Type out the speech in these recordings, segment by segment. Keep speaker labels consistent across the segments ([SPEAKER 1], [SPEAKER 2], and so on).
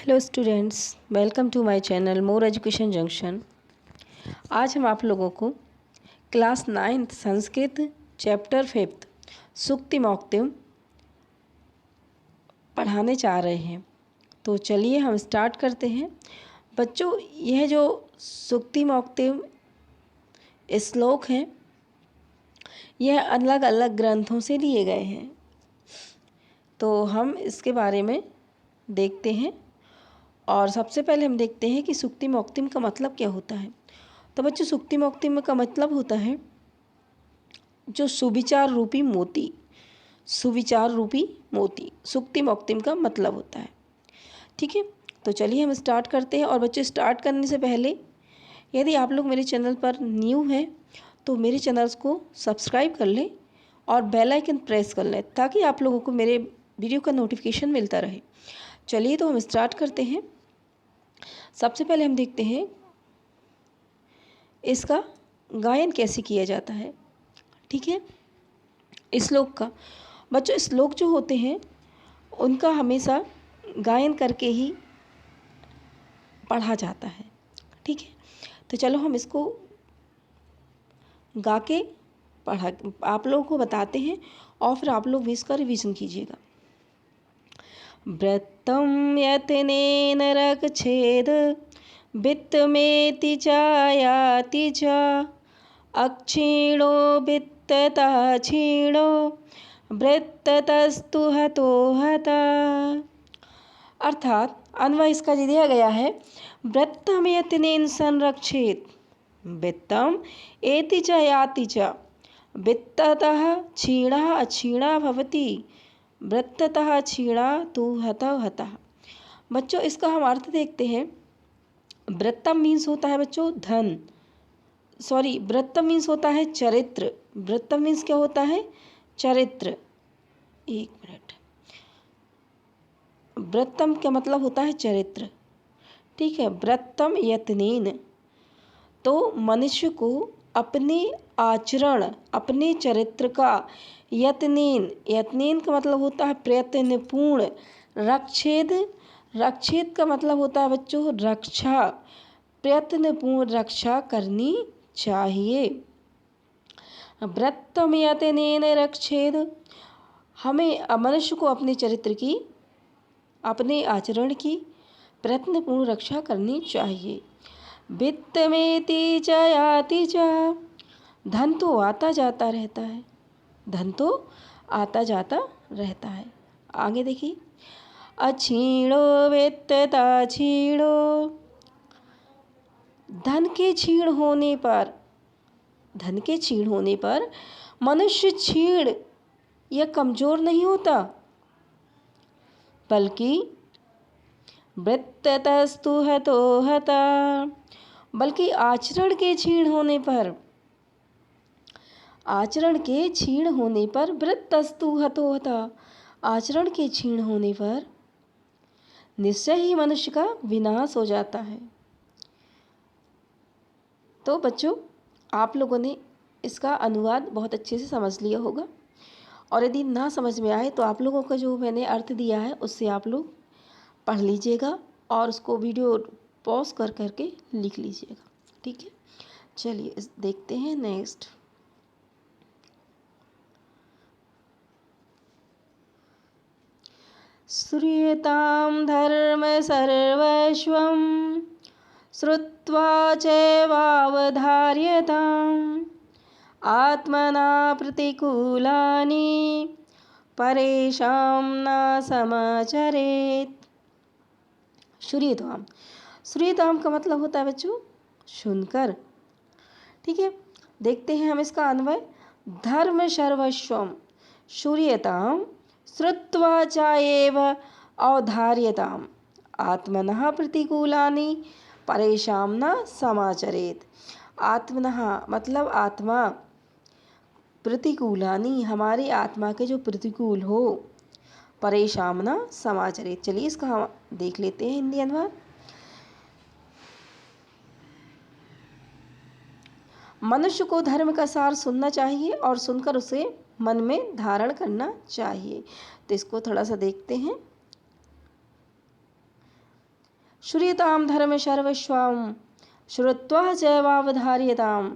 [SPEAKER 1] Hello students, welcome to my channel more education junction. आज हम आप लोगों को class 9th Sanskrit chapter 5 Sukti Mauktikam पढ़ाने जा रहे हैं। तो चलिए हम स्टार्ट करते हैं। बच्चों, यह जो सूक्ति मौक्तिम श्लोक हैं, यह अलग अलग ग्रंथों से लिए गए हैं। तो हम इसके बारे में देखते हैं। और सबसे पहले हम देखते हैं कि सूक्ति मौक्तिम का मतलब क्या होता है। तो बच्चों, सूक्ति मौक्तिम का मतलब होता है जो सुविचार रूपी मोती, सुविचार रूपी मोती सूक्ति मौक्तिम का मतलब होता है। ठीक है, तो चलिए हम स्टार्ट करते हैं। और बच्चों, स्टार्ट करने से पहले यदि आप लोग मेरे चैनल पर न्यू हैं तो मेरे चैनल्स को सब्सक्राइब कर लें और बेल आइकन प्रेस कर लें ताकि आप लोगों को मेरे वीडियो का नोटिफिकेशन मिलता रहे। चलिए तो हम स्टार्ट करते हैं। सबसे पहले हम देखते हैं इसका गायन कैसे किया जाता है। ठीक है, श्लोक का। बच्चों, श्लोक जो होते हैं उनका हमेशा गायन करके ही पढ़ा जाता है। ठीक है, तो चलो हम इसको गा के पढ़ा आप लोगों को बताते हैं और फिर आप लोग भी इसका रिवीजन कीजिएगा। व्रतं यत्नेन रक्षेद वित्तमेति चायाति च अक्षीणो वित्ततः क्षीणो वृत्ततस्तु हतो हता। अर्थात अन्वय इसका दिया गया है, व्रत्तम यत्नेन संरक्षेत वित्तम एति च याति च वित्ततः क्षीणः अक्षीणा भवति वृत्ततः क्षीणा तु हतः हतः। बच्चों, इसका हम अर्थ देखते हैं। वृत्तम मीन्स होता है बच्चों धन, वृत्तम मीन्स होता है चरित्र। वृत्तम मीन्स क्या होता है? चरित्र। एक मिनट, वृत्तम का मतलब होता है चरित्र। ठीक है, वृत्तम यत्नेन, तो मनुष्य को अपने आचरण, अपने चरित्र का, यत्नेन, यत्नेन का मतलब होता है प्रयत्नपूर्ण, रक्षेद, रक्षेद का मतलब होता है बच्चों रक्षा, प्रयत्नपूर्ण रक्षा करनी चाहिए। व्रत्तम यत्नेन रक्षेद, हमें मनुष्य को अपने चरित्र की, अपने आचरण की प्रयत्नपूर्ण रक्षा करनी चाहिए। वित्तमेति च याति च, धन तो आता जाता रहता है, धन तो आता जाता रहता है। आगे देखिए, अक्षीणो वित्ततः क्षीणो, धन के क्षीण होने पर, धन के क्षीण होने पर मनुष्य क्षीण या कमजोर नहीं होता, बल्कि वृत्ततस्तु हतो हता, बल्कि आचरण के क्षीण होने पर, आचरण के क्षीण होने पर वृत्तस्तु हतो हता, आचरण के क्षीण होने पर निश्चय ही मनुष्य का विनाश हो जाता है। तो बच्चों, आप लोगों ने इसका अनुवाद बहुत अच्छे से समझ लिया होगा। और यदि ना समझ में आए तो आप लोगों का जो मैंने अर्थ दिया है उससे आप लोग पढ़ लीजिएगा और उसको वीडियो पॉज कर करके लिख लीजिएगा। ठीक है, चलिए देखते हैं नेक्स्ट। श्रूयतां धर्म सर्वस्वं श्रुत्वा चैवावधार्यताम् आत्मना प्रतिकूलानि परेषां न समाचरेत्। श्रूयताम, श्रूयताम का मतलब होता है बच्चों सुनकर। ठीक है, देखते हैं हम इसका अन्वय। धर्म सर्वस्वम श्रूयताम श्रुत्वा च एव अवधार्यताम् आत्मनः प्रतिकूलानि परेषां न समाचरेत्। आत्मनः मतलब आत्मा, प्रतिकूलानि हमारी आत्मा के जो प्रतिकूल हो, परेषां न समाचरेत्। चलिए इसका हम देख लेते हैं हिंदी अनुवाद। मनुष्य को धर्म का सार सुनना चाहिए और सुनकर उसे मन में धारण करना चाहिए। तो इसको थोड़ा सा देखते हैं। श्रूयताम धर्म सर्वस्वाम श्रुत्वा चैवावधार्यताम।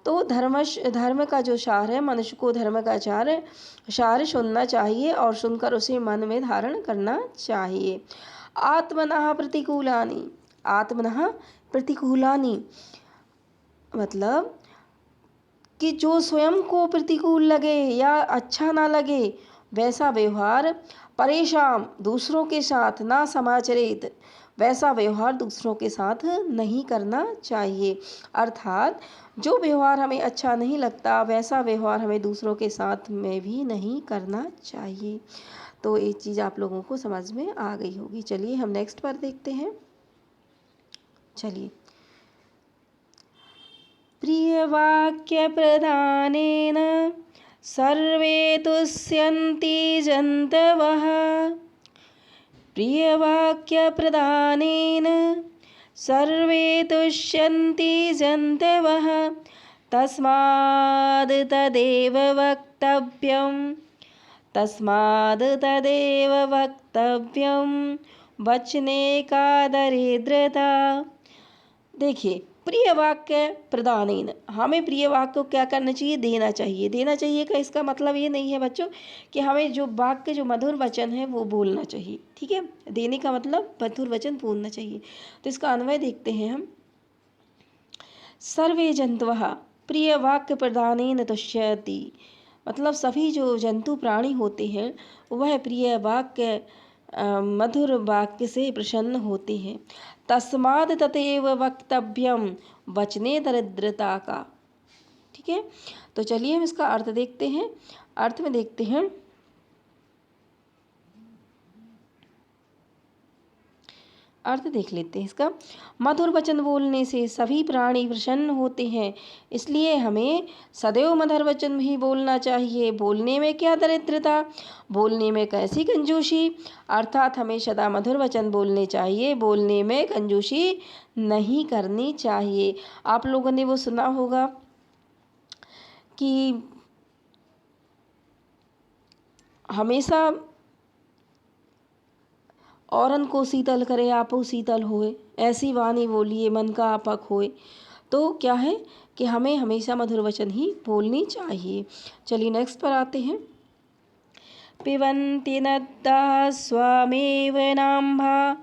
[SPEAKER 1] तो धर्म का जो सार है, मनुष्य को धर्म का सार सुनना चाहिए और सुनकर उसे मन में धारण करना चाहिए। आत्मनः प्रतिकूलानि मतलब कि जो स्वयं को प्रतिकूल लगे या अच्छा ना लगे वैसा व्यवहार, परेशान दूसरों के साथ ना समाचरित, वैसा व्यवहार दूसरों के साथ नहीं करना चाहिए। अर्थात जो व्यवहार हमें अच्छा नहीं लगता वैसा व्यवहार हमें दूसरों के साथ में भी नहीं करना चाहिए। तो ये चीज़ आप लोगों को समझ में आ गई होगी। चलिए हम नेक्स्ट पर देखते हैं। चलिए, प्रियवाक्य प्रदानेन सर्वे तुष्यन्ति जन्तवः। प्रियवाक्य प्रदानेन सर्वे तुष्यन्ति जन्तवः। तस्माद् तदेव वक्तव्यं वचने का दरिद्रता। देखिए, प्रिय वाक्य प्रदानेन, हमें प्रिय वाक्य को क्या करना चाहिए? देना चाहिए। देना चाहिए का इसका मतलब ये नहीं है बच्चों कि हमें जो वाक्य, जो मधुर वचन है वो बोलना चाहिए, ठीक है। देने का मतलब मधुर वचन बोलना चाहिए। तो इसका अन्वय देखते हैं हम। सर्वे जंतवः प्रिय वाक्य प्रदानेन तुष्यति, मतलब सभी जो जंतु प्राणी होते हैं वह प्रिय वाक्य, मधुर वाक्य से प्रसन्न होते हैं। तस्माद् तदेव वक्तव्यम, वचने दरिद्रता का, ठीक है। तो चलिए हम इसका अर्थ देखते हैं। अर्थ में देखते हैं, अर्थ देख लेते हैं इसका। मधुर वचन बोलने से सभी प्राणी प्रसन्न होते हैं, इसलिए हमें सदैव मधुर वचन ही बोलना चाहिए। बोलने में क्या दरिद्रता, बोलने में कैसी कंजूसी, अर्थात हमें सदा मधुर वचन बोलने चाहिए, बोलने में कंजूसी नहीं करनी चाहिए। आप लोगों ने वो सुना होगा कि हमेशा औरन को शीतल करे आपो शीतल होए, ऐसी वाणी बोलिए मन का आपक होए। तो क्या है कि हमें हमेशा मधुर वचन ही बोलनी चाहिए। चलिए नेक्स्ट पर आते हैं। पिबन्ति नद्दाः स्वमेव नाम्भा,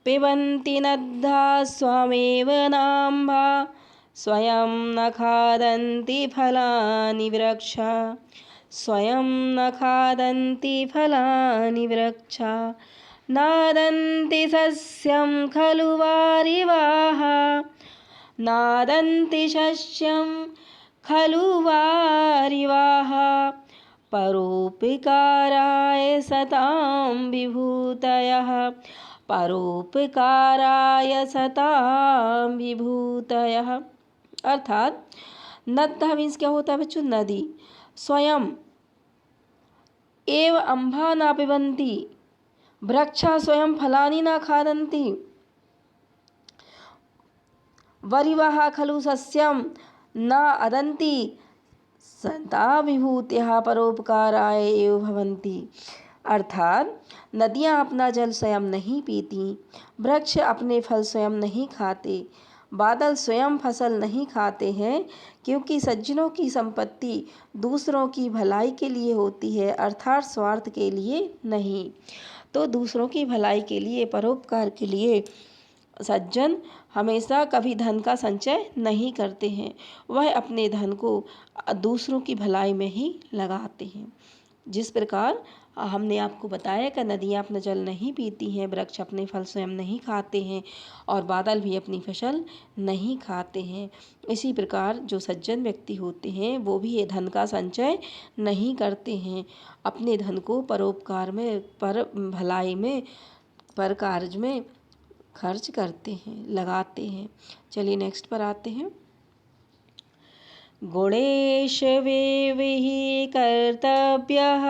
[SPEAKER 1] पिबन्ति नद्दाः स्वमेव नाम्भा, स्वयं न खादन्ति फलानि वृक्षा, स्वयं न खादन्ति फलानि वृक्षा, नादन्ति सस्यं खलु वारिवाः, नादन्ति सस्यं खलु वारिवाः, परोपकाराय सतां विभूतयः, परोपकाराय सतां विभूतयः। अर्थात नद्दा मीन्स क्या होता है बच्चों? नदी। स्वयं एव अम्भा न पिबन्ति, वृक्षा स्वयं फलानि न खादन्ति, वरिवाः खलु सस्यं न अदन्ति, सदा विभूतयः परोपकाराय एव भवन्ति। अर्थात नदियाँ अपना जल स्वयं नहीं पीती, वृक्ष अपने फल स्वयं नहीं खाते, बादल स्वयं फसल नहीं खाते हैं, क्योंकि सज्जनों की संपत्ति दूसरों की भलाई के लिए होती है, अर्थात स्वार्थ के लिए नहीं। तो दूसरों की भलाई के लिए, परोपकार के लिए सज्जन हमेशा कभी धन का संचय नहीं करते हैं, वह अपने धन को दूसरों की भलाई में ही लगाते हैं। जिस प्रकार हमने आपको बताया कि नदियाँ अपना जल नहीं पीती हैं, वृक्ष अपने फल स्वयं नहीं खाते हैं और बादल भी अपनी फसल नहीं खाते हैं, इसी प्रकार जो सज्जन व्यक्ति होते हैं वो भी ये धन का संचय नहीं करते हैं, अपने धन को परोपकार में, पर भलाई में, पर कार्य में खर्च करते हैं, लगाते हैं। चलिए नेक्स्ट पर आते हैं। गुणेश वेविहि कर्तव्यः,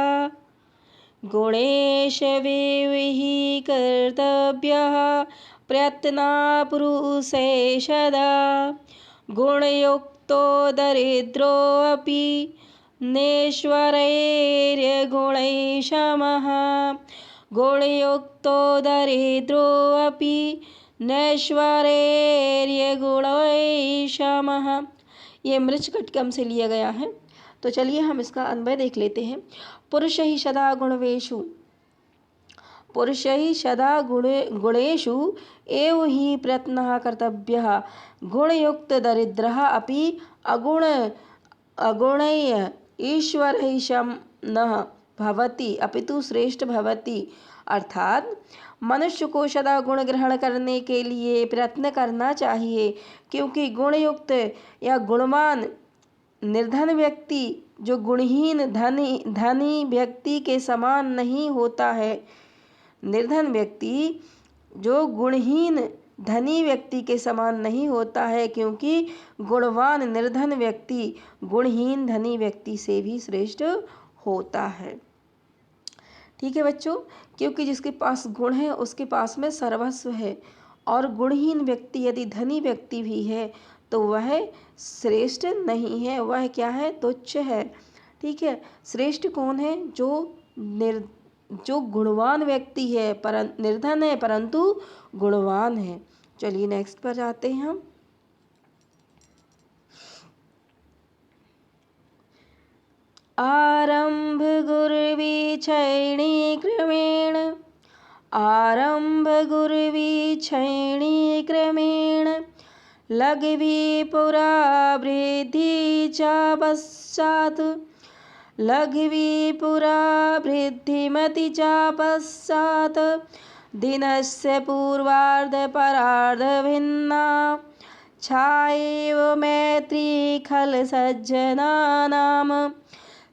[SPEAKER 1] गुणेश वेविहि कर्तव्यः, प्रयत्ना पुरुषे सदा, गुणयुक्तो दरिद्रोऽपि नेश्वरैर्गुणैः समः, गुणयुक्तो दरिद्रोऽपि नैश्वर्य गुणैषमः। ये मृच कटकम से लिया गया है। तो चलिए हम इसका अन्वय देख लेते हैं। पुरुष ही सदा गुणवेषु, पुरुष ही सदा गुणेषु एव ही प्रयत्नः कर्तव्यः। गुणयुक्त दरिद्रः अपि अगुणैः ईश्वरैषम न भवति अपितु श्रेष्ठ भवति। अर्थात मनुष्य को सदा गुण ग्रहण करने के लिए प्रयत्न करना चाहिए, क्योंकि गुणयुक्त या गुणवान निर्धन व्यक्ति जो गुणहीन धनी व्यक्ति के समान नहीं होता है। निर्धन व्यक्ति जो गुणहीन धनी व्यक्ति के समान नहीं होता है, क्योंकि गुणवान निर्धन व्यक्ति गुणहीन धनी व्यक्ति से भी श्रेष्ठ होता है। ठीक है बच्चों, क्योंकि जिसके पास गुण है उसके पास में सर्वस्व है, और गुणहीन व्यक्ति यदि धनी व्यक्ति भी है तो वह श्रेष्ठ नहीं है, वह क्या है, तुच्छ है। ठीक है, श्रेष्ठ कौन है, जो गुणवान व्यक्ति है, निर्धन है परंतु गुणवान है। चलिए नेक्स्ट पर जाते हैं हम। आरंभ गुर्वी क्षैणी क्रमेण, आरंभ गुर्वी क्षैणी क्रमेण, लघवी पुरा वृद्धि च पश्चात्, लघवी पुरा वृद्धिमति च पश्चात्, दिनस्य पूर्वार्ध परार्ध भिन्ना, छायेव मैत्री खल सज्जनानां,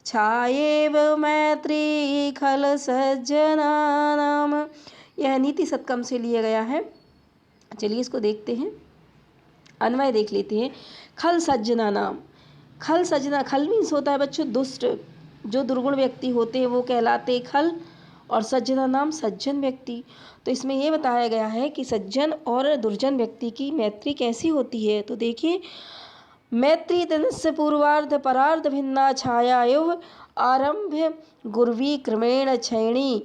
[SPEAKER 1] छायेव मैत्री खल सज्जनानां। यह नीति शतकम से लिया गया है। चलिए इसको देखते हैं, अन्वय देख लेते हैं। खल सज्जनानां, खल सज्जना, खल मीन्स होता है बच्चों दुष्ट, जो दुर्गुण व्यक्ति होते हैं वो कहलाते खल, और सज्जना नाम सज्जन व्यक्ति। तो इसमें ये बताया गया है कि सज्जन और दुर्जन व्यक्ति की मैत्री कैसी होती है। तो देखिए, मैत्री दिनस्य पूर्वार्ध परार्ध भिन्ना, छाया एव आरंभ गुर्वी क्रमेण क्षैणी,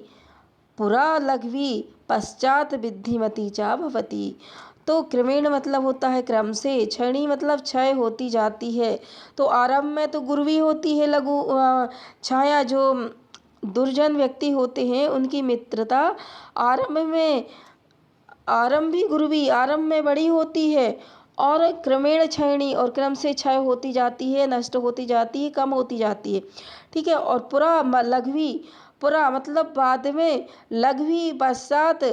[SPEAKER 1] पुरा लघवी पश्चात विद्धिमती चा भवती। तो क्रमेण मतलब होता है क्रम से, क्षैणी मतलब क्षय होती जाती है। तो आरंभ में तो गुर्वी होती है लघु, छाया जो दुर्जन व्यक्ति होते हैं उनकी मित्रता आरंभी गुर्वी आरंभ में बड़ी होती है, और क्रमेण क्षैणी और क्रम से क्षय होती जाती है, नष्ट होती जाती है, कम होती जाती है। ठीक है, और पुरा लघवी, पुरा मतलब बाद में, लघवी पश्चात,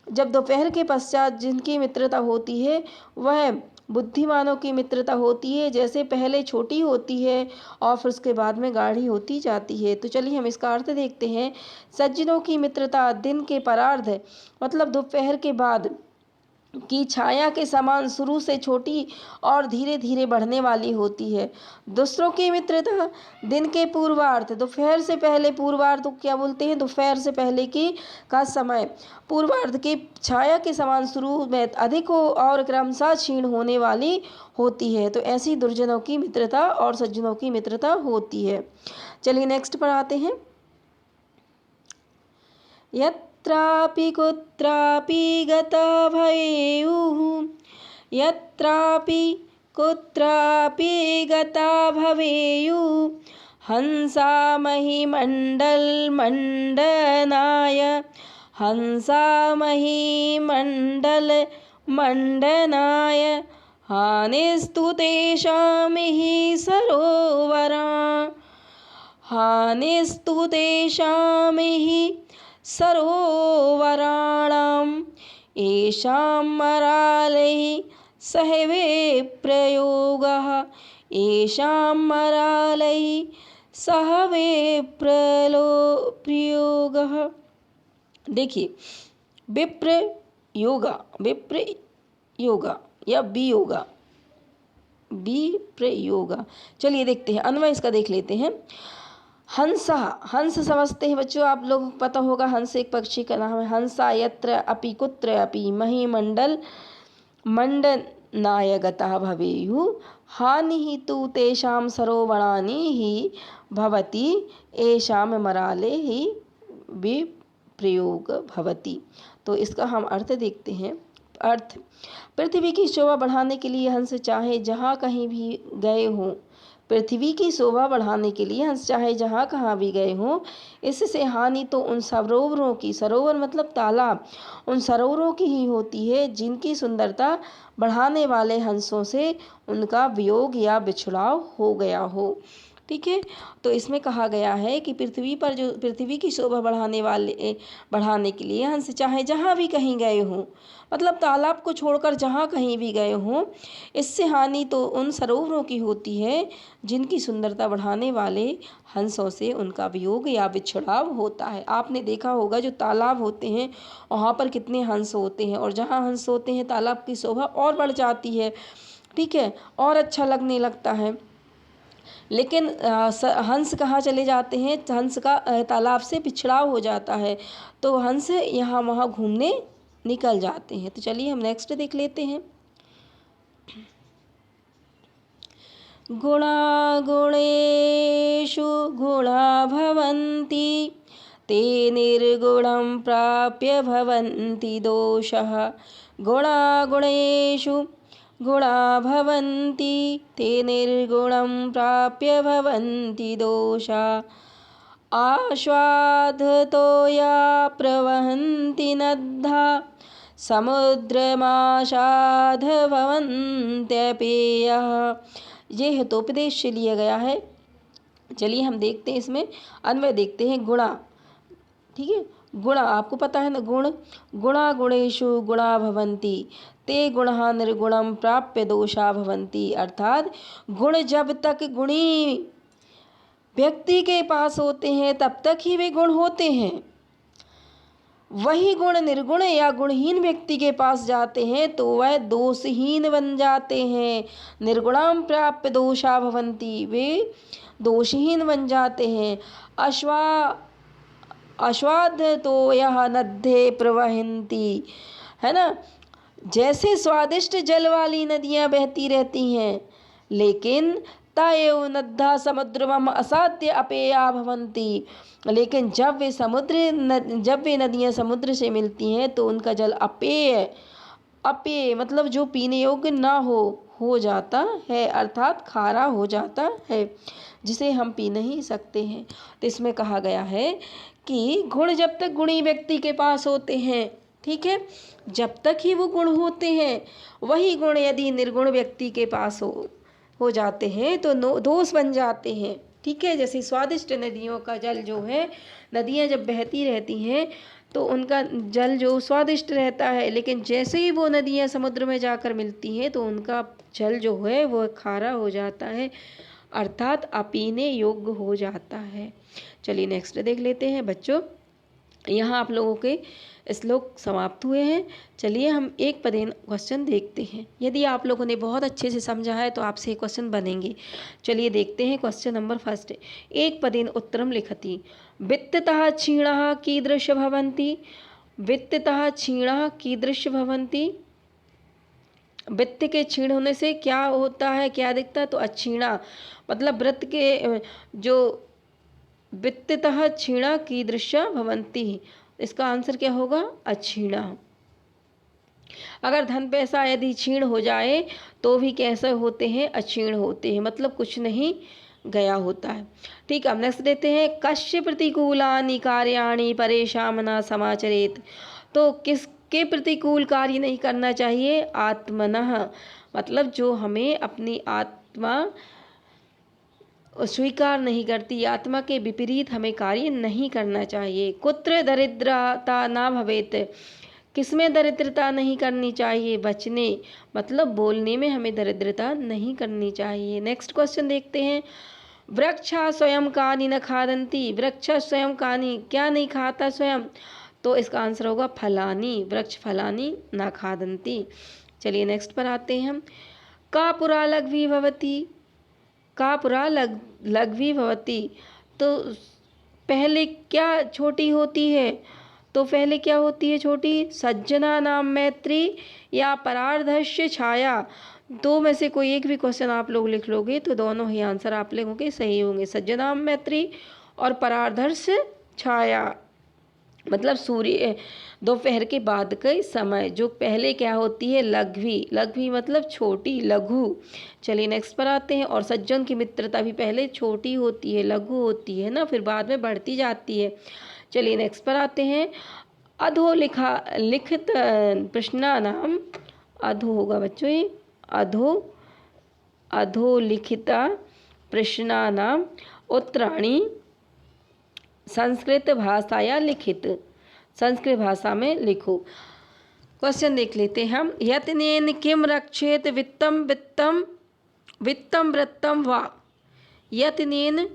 [SPEAKER 1] जब दोपहर के पश्चात जिनकी मित्रता होती है वह बुद्धिमानों की मित्रता होती है। जैसे पहले छोटी होती है और फिर उसके बाद में गाढ़ी होती जाती है। तो चलिए हम इसका अर्थ देखते हैं। सज्जनों की मित्रता दिन के परार्ध मतलब दोपहर के बाद की छाया के समान शुरू से छोटी और धीरे धीरे बढ़ने वाली होती है। दूसरों की मित्रता दिन के पूर्वार्ध, दोपहर से पहले, पूर्वार्ध क्या बोलते हैं, दोपहर से पहले की का समय, पूर्वार्ध की छाया के समान शुरू में अधिक हो और क्रमशः क्षीण होने वाली होती है। तो ऐसी दुर्जनों की मित्रता और सज्जनों की मित्रता होती है। चलिए नेक्स्ट पर आते हैं। यत्रापि कुत्रापि गता भवेयुः, यत्रापि कुत्रापि गता भवेयुः, हंसा महीमण्डलमण्डनाय, हंसा महीमण्डलमण्डनाय, हानिस्तु तेषां हि सरोवराणां, हानिस्तु तेषां हि सरोवराणां, येषां मरालैः सह विप्रयोगः, येषां मरालैः सह विप्रयोगः। देखिए, विप्र योगा या वियोगा, विप्रयोगा। चलिए देखते हैं, अन्वय इसका देख लेते हैं। हंसा, हंस समझते हैं बच्चों आप लोग, पता होगा हंस एक पक्षी का नाम है। हंसा यत्र अपि कुत्र अपि महीमण्डल मण्डनाय गतः भवेयुः, हानिः तु तेषां सरोवराणि हि भवति, येषां मराले हि विप्रयोग भवति। तो इसका हम अर्थ देखते हैं। अर्थ, पृथ्वी की शोभा बढ़ाने के लिए हंस चाहे जहाँ कहीं भी गए हों, पृथ्वी की शोभा बढ़ाने के लिए हंस चाहे जहाँ कहाँ भी गए हों, इससे हानि तो उन सरोवरों की, सरोवर मतलब तालाब, उन सरोवरों की ही होती है जिनकी सुंदरता बढ़ाने वाले हंसों से उनका वियोग या बिछड़ाव हो गया हो। ठीक है, तो इसमें कहा गया है कि पृथ्वी पर जो पृथ्वी की शोभा बढ़ाने के लिए हंस चाहे जहाँ भी कहीं गए हों, मतलब तालाब को छोड़कर जहाँ कहीं भी गए हों, इससे हानि तो उन सरोवरों की होती है जिनकी सुंदरता बढ़ाने वाले हंसों से उनका वियोग या बिछड़ाव होता है। आपने देखा होगा जो तालाब होते हैं वहाँ पर कितने हंस होते हैं, और जहाँ हंस होते हैं तालाब की शोभा और बढ़ जाती है। ठीक है, और अच्छा लगने लगता है। लेकिन हंस कहाँ चले जाते हैं, हंस का तालाब से बिछड़ाव हो जाता है, तो हंस यहाँ वहाँ घूमने निकल जाते हैं। तो चलिए हम नेक्स्ट देख लेते हैं। गुणा गुणेषु गुणा भवन्ति ते निर्गुणं प्राप्य भवन्ति दोषः। गुणा गुणेषु गुणा भवन्ति ते निर्गुणं प्राप्य भवन्ति दोषा। आश्वाद्धतो या प्रवहन्ति नद्धा समुद्रमाशाध भवन्त्यपेयः। ये हितोपदेश से लिया गया है। चलिए हम देखते हैं, इसमें अन्वय देखते हैं। गुणा, ठीक है, गुणा आपको पता है ना, गुणा गुणेषु गुणा भवन्ति ते गुणः निर्गुणं प्राप्य दोषा भवन्ति। अर्थात गुण जब तक गुणी व्यक्ति के पास होते हैं तब तक ही वे गुण होते हैं, वही गुण निर्गुण या गुणहीन व्यक्ति के पास जाते हैं तो वह दोषहीन बन जाते हैं। निर्गुणं प्राप्य दोषा भवन्ति, वे दोषहीन बन जाते हैं। आस्वाद तो यह नद्ये प्रवहन्ति, है ना, जैसे स्वादिष्ट जल वाली नदियाँ बहती रहती हैं, लेकिन ताएव नद्धा समुद्रम असाध्य अपेया भवन्ति, लेकिन जब वे नदियाँ समुद्र से मिलती हैं तो उनका जल अपेय मतलब जो पीने योग्य ना हो जाता है, अर्थात खारा हो जाता है, जिसे हम पी नहीं सकते हैं। तो इसमें कहा गया है कि गुण जब तक गुणी व्यक्ति के पास होते हैं, ठीक है, जब तक ही वो गुण होते हैं, वही गुण यदि निर्गुण व्यक्ति के पास हो जाते हैं तो दोष बन जाते हैं। ठीक है, जैसे स्वादिष्ट नदियों का जल जो है, नदियाँ जब बहती रहती हैं तो उनका जल जो स्वादिष्ट रहता है, लेकिन जैसे ही वो नदियाँ समुद्र में जाकर मिलती हैं तो उनका जल जो है वो खारा हो जाता है, अर्थात अपीने योग्य हो जाता है। चलिए नेक्स्ट देख लेते हैं बच्चों। यहाँ आप लोगों के श्लोक समाप्त हुए हैं। चलिए हम एक पदेन क्वेश्चन देखते हैं। यदि आप लोगों ने बहुत अच्छे से समझा है तो आपसे क्वेश्चन बनेंगे। चलिए देखते हैं क्वेश्चन नंबर फर्स्ट। एक पदेन उत्तरम लिखति। वित्ततः क्षीणाः कीदृश भवन्ति। वित्ततः क्षीणाः कीदृश भवन्ति। वित्त के क्षीण होने से क्या होता है, क्या दिखता है, तो अक्षीणा मतलब वृत्त के जो वित्ततः क्षीणा कीदृश भवन्ति, इसका आंसर क्या होगा, अक्षीणा। अगर धन पैसा यदि क्षीण हो जाए तो भी कैसे होते हैं, अक्षीण होते हैं, मतलब कुछ नहीं गया होता है। ठीक है, नेक्स्ट देते हैं। कस्य प्रतिकूलानि कार्याणि परेषां न समाचरेत्। तो किसके प्रतिकूल कार्य नहीं करना चाहिए, आत्मनः, मतलब जो हमें अपनी आत्मा स्वीकार नहीं करती, आत्मा के विपरीत हमें कार्य नहीं करना चाहिए। कुत्र दरिद्रता न भवेत्, किसमें दरिद्रता नहीं करनी चाहिए, बचने मतलब बोलने में हमें दरिद्रता नहीं करनी चाहिए। नेक्स्ट क्वेश्चन देखते हैं। वृक्षा स्वयं कानि न खादन्ति। वृक्ष स्वयं कानि क्या नहीं खाता स्वयं, तो इसका आंसर होगा फलानि। वृक्ष फलानि न खादन्ति। चलिए नेक्स्ट पर आते हैं हम। का पुरा लघ्वी भवति। का पुरा लघ्वी भवति, तो पहले क्या छोटी होती है, तो पहले क्या होती है छोटी, सज्जना नाम मैत्री या परार्धस्य छाया। दो में से कोई एक भी क्वेश्चन आप लोग लिख लोगे तो दोनों ही आंसर आप लोगों के सही होंगे, सज्जनाम मैत्री और परार्धस्य छाया। मतलब सूर्य दोपहर के बाद का समय, जो पहले क्या होती है, लघ्वी। लघ्वी मतलब छोटी, लघु। चलिए नेक्स्ट पर आते हैं। और सज्जन की मित्रता भी पहले छोटी होती है, लघु होती है ना, फिर बाद में बढ़ती जाती है। चलिए नेक्स्ट पर आते हैं। अधो लिखित प्रश्नानाम, अधो होगा बच्चों ये, अधोलिखिता प्रश्नानाम उत्तराणि संस्कृत भाषाया लिखित, संस्कृत भाषा में लिखो। क्वेश्चन देख लेते हैं हम। यत्नेन किम रक्षेत वित्तम वित्तम वित्तम वृत्तम वा। यत्नेन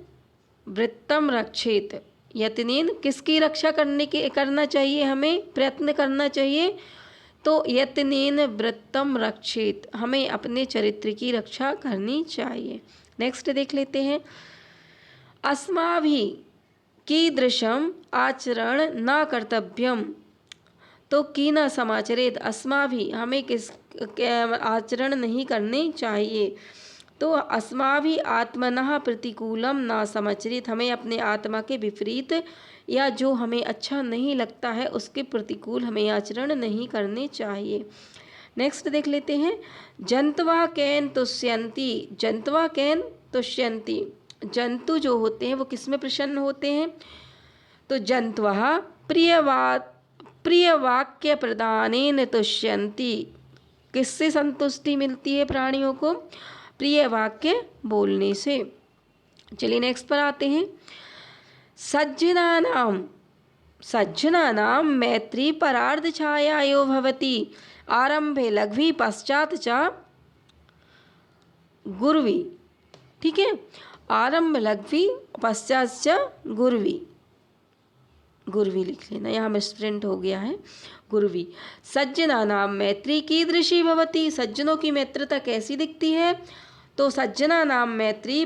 [SPEAKER 1] वृत्तम रक्षेत, यत्नेन किसकी रक्षा करना चाहिए, हमें प्रयत्न करना चाहिए। तो यत्नेन वृत्तम रक्षेत, हमें अपने चरित्र की रक्षा करनी चाहिए। नेक्स्ट देख लेते हैं। अस्माभिः कीदृशम आचरण न कर्तव्यम। तो की न समाचरेत, अस्माभिः हमें किस आचरण नहीं करने चाहिए। तो अस्माभिः आत्मनः प्रतिकूलम न समाचरेत, हमें अपने आत्मा के विपरीत या जो हमें अच्छा नहीं लगता है उसके प्रतिकूल हमें आचरण नहीं करने चाहिए। नेक्स्ट देख लेते हैं। जंतवः कैन तुष्यन्ति, जंतवः कैन तुष्यन्ति, जंतु जो होते हैं वो किस में प्रसन्न होते हैं। तो जंतवः प्रिय वाक्य प्रदानेन तुष्यन्ति, किससे संतुष्टि मिलती है प्राणियों को, प्रिय वाक्य बोलने से। चलिए नेक्स्ट पर आते हैं। सज्जनानां मैत्री परार्ध छायायो भवति, आरंभे लघ्वी पश्चात च गुर्वी। ठीक है, आरंभ लघ्वी पश्चात च गुर्वी, गुर्वी लिख लेना, यहाँ मिसप्रिंट हो गया है, गुर्वी। सज्जनानां मैत्री कीदृशी भवति, सज्जनों की मित्रता कैसी दिखती है। तो सज्जनानां मैत्री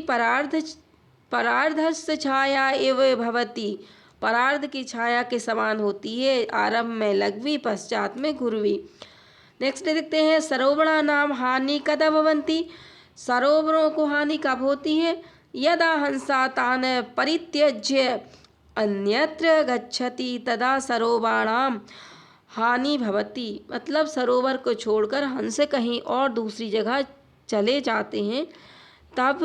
[SPEAKER 1] परार्धस्य छाया एव भवति, परार्ध की छाया के समान होती है, आरंभ में लघ्वी पश्चात में गुर्वी। नेक्स्ट देखते हैं। सरोवराणाम हानि कदा भवन्ति, सरोवरों को हानि कब होती है। यदा हंसा तान परित्यज्य अन्यत्र गच्छति तदा सरोवराणाम हानि भवति, मतलब सरोवर को छोड़कर हंस कहीं और दूसरी जगह चले जाते हैं तब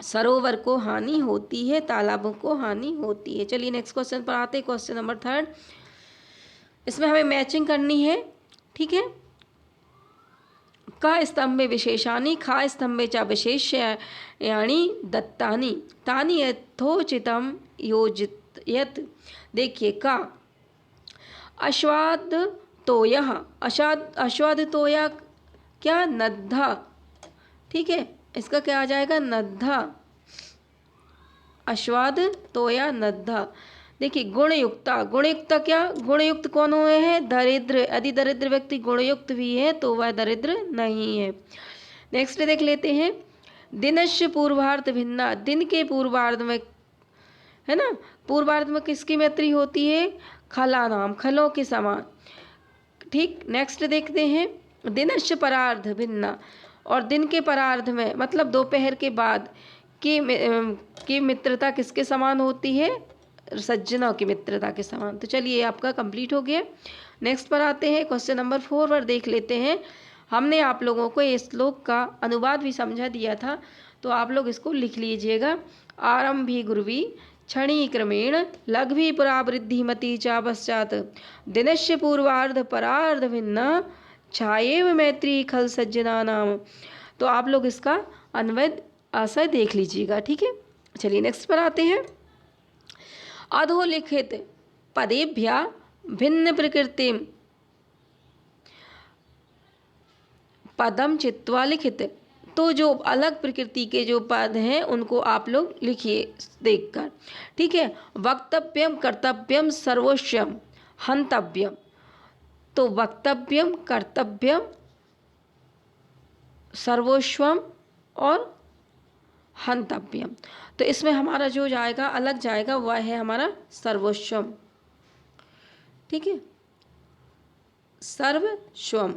[SPEAKER 1] सरोवर को हानि होती है, तालाबों को हानि होती है। चलिए नेक्स्ट क्वेश्चन पर आते हैं। क्वेश्चन नंबर 3, इसमें हमें मैचिंग करनी है। ठीक है। का स्तंभे विशेषानि, खा स्तंभे च विशेष्याणि दत्तानि, तानि यथोचितं योजयत्। देखिए का अश्वाद तोयः, अश्वाद तोया क्या, नद्धा। ठीक है, इसका क्या आ जाएगा, नद्धा, अश्वाद तोया नद्धा। देखिए गुणयुक्ता, गुणयुक्ता क्या, गुणयुक्त कौन हुए हैं, दरिद्र। यदि दरिद्र व्यक्ति गुणयुक्त भी है तो वह दरिद्र नहीं है। नेक्स्ट देख लेते हैं। दिनस्य पूर्वार्ध भिन्ना, दिन के पूर्वार्ध में है ना, पूर्वार्ध में किसकी मैत्री होती है, खला नाम, खलों के समान। ठीक, नेक्स्ट देखते हैं। दिनस्य परार्ध भिन्ना, और दिन के परार्ध में मतलब दोपहर के बाद की मित्रता किसके समान होती है, सज्जनों की मित्रता के समान। तो चलिए आपका कंप्लीट हो गया। नेक्स्ट पर आते हैं। क्वेश्चन नंबर 4 पर देख लेते हैं। हमने आप लोगों को इस श्लोक का अनुवाद भी समझा दिया था, तो आप लोग इसको लिख लीजिएगा। आरंभी गुर्वी क्षणी क्रमेण लघ्वी पुरावृद्धिमती चा पश्चात दिनस्य पूर्वार्ध परार्ध भिन्ना छाएव मैत्री खल सज्जना नाम। तो आप लोग इसका अन्वय आशय देख लीजिएगा। ठीक है, चलिए नेक्स्ट पर आते हैं। अधोलिखित पदेभ्यः भिन्न प्रकृतिम पदम चित्वा लिखित। तो जो अलग प्रकृति के जो पद हैं उनको आप लोग लिखिए देखकर। ठीक है, वक्तव्यम कर्तव्यम सर्वोच्चम हंतव्यम। तो वक्तव्यम कर्तव्यम सर्वोच्चम और हंतव्यम। तो इसमें हमारा जो जाएगा अलग जाएगा वह है हमारा सर्वोच्चम। ठीक है, सर्वस्वम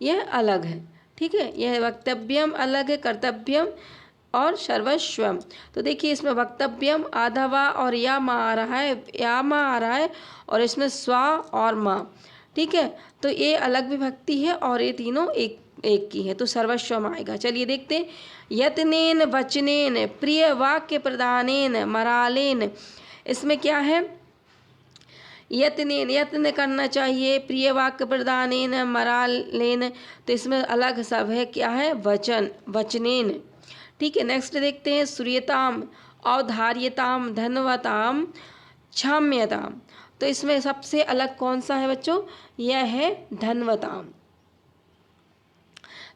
[SPEAKER 1] यह अलग है। ठीक है, यह वक्तव्यम अलग है, कर्तव्यम और सर्वस्वम। तो देखिए इसमें वक्तव्यम आधा वा और या मा आ रहा है, या मा आ रहा है, और इसमें स्वा और मा। ठीक है, तो ये अलग विभक्ति है और ये तीनों एक एक की है, तो सर्वस्वम आएगा। चलिए देखते हैं। यत्नेन वचनेन प्रिय वाक्य प्रदानेन मरालेन, इसमें क्या है? यत्नेन, यत्न करना चाहिए, प्रिय वाक्य प्रदानेन मरालेन, तो इसमें अलग सब है, क्या है? वचन, वचनेन। ठीक है, नेक्स्ट देखते हैं। सूर्यताम, औदार्यताम, धनवताम, क्षम्यताम, तो इसमें सबसे अलग कौन सा है बच्चों? यह है धनवताम।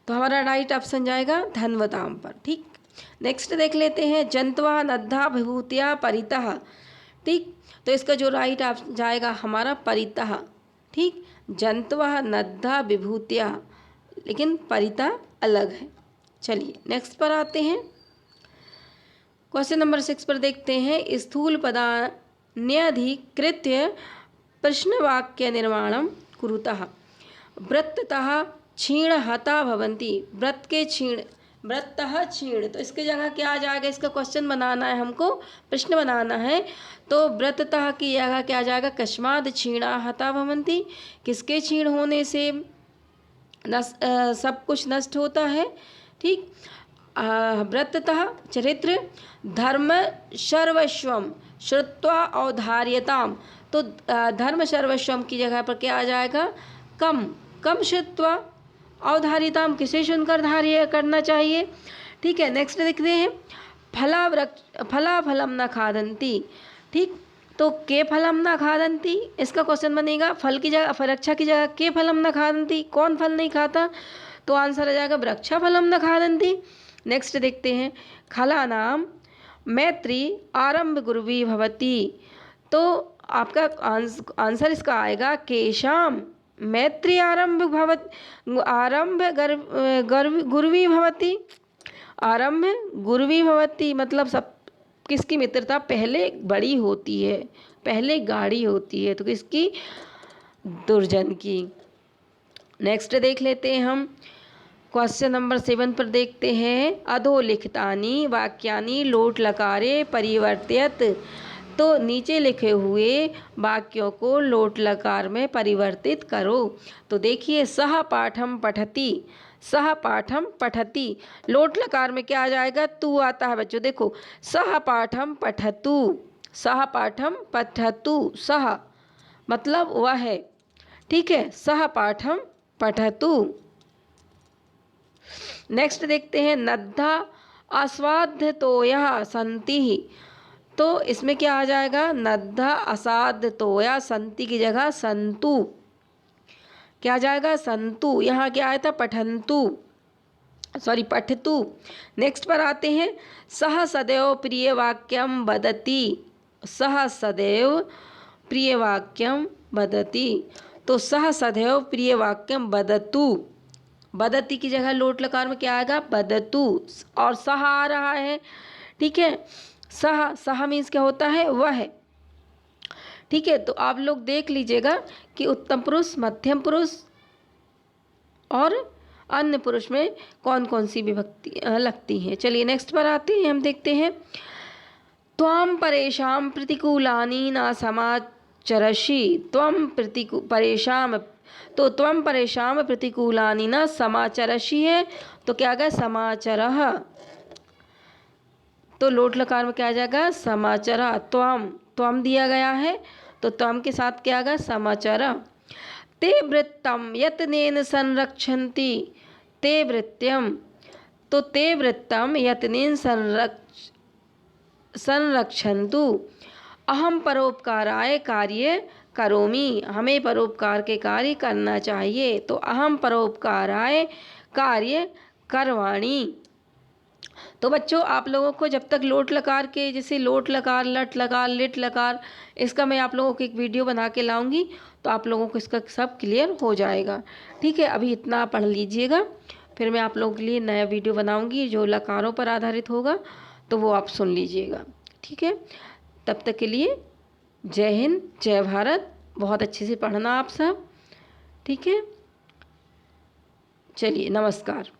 [SPEAKER 1] तो हमारा राइट ऑप्शन जाएगा धनवताम पर। ठीक, नेक्स्ट देख लेते हैं। जंतवा नद्धा विभूतिया परितः, ठीक, तो इसका जो राइट ऑप्शन जाएगा हमारा परितः। ठीक, जंतवा नद्धा विभूतिया, लेकिन परितः अलग है। चलिए नेक्स्ट पर आते हैं। क्वेश्चन नंबर 6 पर देखते हैं। स्थूल पदान्यधिकृत्य प्रश्नवाक्य निर्माणं कुरुतः। वृत्ततः क्षीण हता भवन्ति, व्रत के क्षीण, वृत्तः क्षीण, तो इसकी जगह क्या आ जाएगा? इसका क्वेश्चन बनाना है हमको, प्रश्न बनाना है, तो व्रततः की जगह क्या आ जाएगा? कस्माद् क्षीणा हता भवन्ति, किसके क्षीण होने से सब कुछ नष्ट होता है। ठीक, व्रततः चरित्र, धर्म सर्वस्वम श्रुत्वा औदार्यताम, तो धर्म सर्वस्वम की जगह पर क्या आ जाएगा? कम, कम श्रुत्वा औदार्यताम, किसे सुनकर धार्य करना चाहिए। ठीक है, नेक्स्ट देखते हैं। फला फलम न खादंती, ठीक, तो के फलम न खादंती, इसका क्वेश्चन बनेगा फल की जगह, वृक्षा की जगह के फलम न खादंती, कौन फल नहीं खाता? तो आंसर आ जाएगा वृक्षा फलम न खादंती। नेक्स्ट देखते हैं। खलानाम मैत्री आरंभ गुरुवी भवती, तो आपका आंसर इसका आएगा केशाम मैत्री आरंभ भवत, आरंभ गुरुवी भवती, आरंभ गुरुवी भवती, मतलब सब किसकी मित्रता पहले बड़ी होती है, पहले गाढ़ी होती है, तो किसकी? दुर्जन की। नेक्स्ट देख लेते हैं हम। क्वेश्चन नंबर 7 पर देखते हैं। अधोलिखितानि वाक्यानि लोट लकारे परिवर्त्यत, तो नीचे लिखे हुए वाक्यों को लोट लकार में परिवर्तित करो। तो देखिए, सह पाठम पठति, सह पाठम पठति, लोट लकार में क्या आ जाएगा? तू आता है बच्चों। देखो, सह पाठम पठतु, सह पाठम पठतु, सह मतलब वह है। ठीक है, सह पाठम पठतु। नेक्स्ट देखते हैं। नद्धा आस्वाद्य तोया संति, तो इसमें क्या आ जाएगा? नद्धा असाध्य तोया संति की जगह संतु, क्या आ जाएगा? संतु। यहाँ क्या आया था? पठंतु, सॉरी पठतु। नेक्स्ट पर आते हैं। सह सदैव प्रिय वाक्यम वदति, सह सदैव प्रिय वाक्यम वदति, तो सह सदैव प्रिय वाक्यम वदतु, वदति की जगह लोट लकार में क्या आएगा? वदतु, और सह आ रहा है। ठीक है, सह, सह मीन्स क्या होता है? वह है। ठीक है, तो आप लोग देख लीजिएगा कि उत्तम पुरुष, मध्यम पुरुष और अन्य पुरुष में कौन कौन सी विभक्ति लगती हैं। चलिए नेक्स्ट पर आते हैं। हम देखते हैं। त्वं परेशान प्रतिकूलानि न समाचरसि, त्वं परेशान, तो त्वं परेशान प्रतिकूलानि न समाचरसि है, तो क्या आ गया? समाचरः, तो लोट लकार में क्या आ जाएगा? समाचरा। त्वं, त्वं दिया गया है, तो त्वं के साथ क्या आ गया? समाचरा। ते वृत्तम यत्नेन संरक्षन्ति, ते वृत्यम, तो ते वृत्तम यत्नेन संरक्षन्तु, अहम परोपकाराय कार्य करोमि, हमें परोपकार के कार्य करना चाहिए, तो अहम परोपकाराय कार्य करवाणी। तो बच्चों, आप लोगों को जब तक लोट लकार के, जैसे लोट लकार, लट लकार, लिट लकार, इसका मैं आप लोगों को एक वीडियो बना के लाऊंगी, तो आप लोगों को इसका सब क्लियर हो जाएगा। ठीक है, अभी इतना पढ़ लीजिएगा, फिर मैं आप लोगों के लिए नया वीडियो बनाऊंगी जो लकारों पर आधारित होगा, तो वो आप सुन लीजिएगा। ठीक है, तब तक के लिए जय हिंद, जय भारत। बहुत अच्छे से पढ़ना आप सब। ठीक है, चलिए नमस्कार।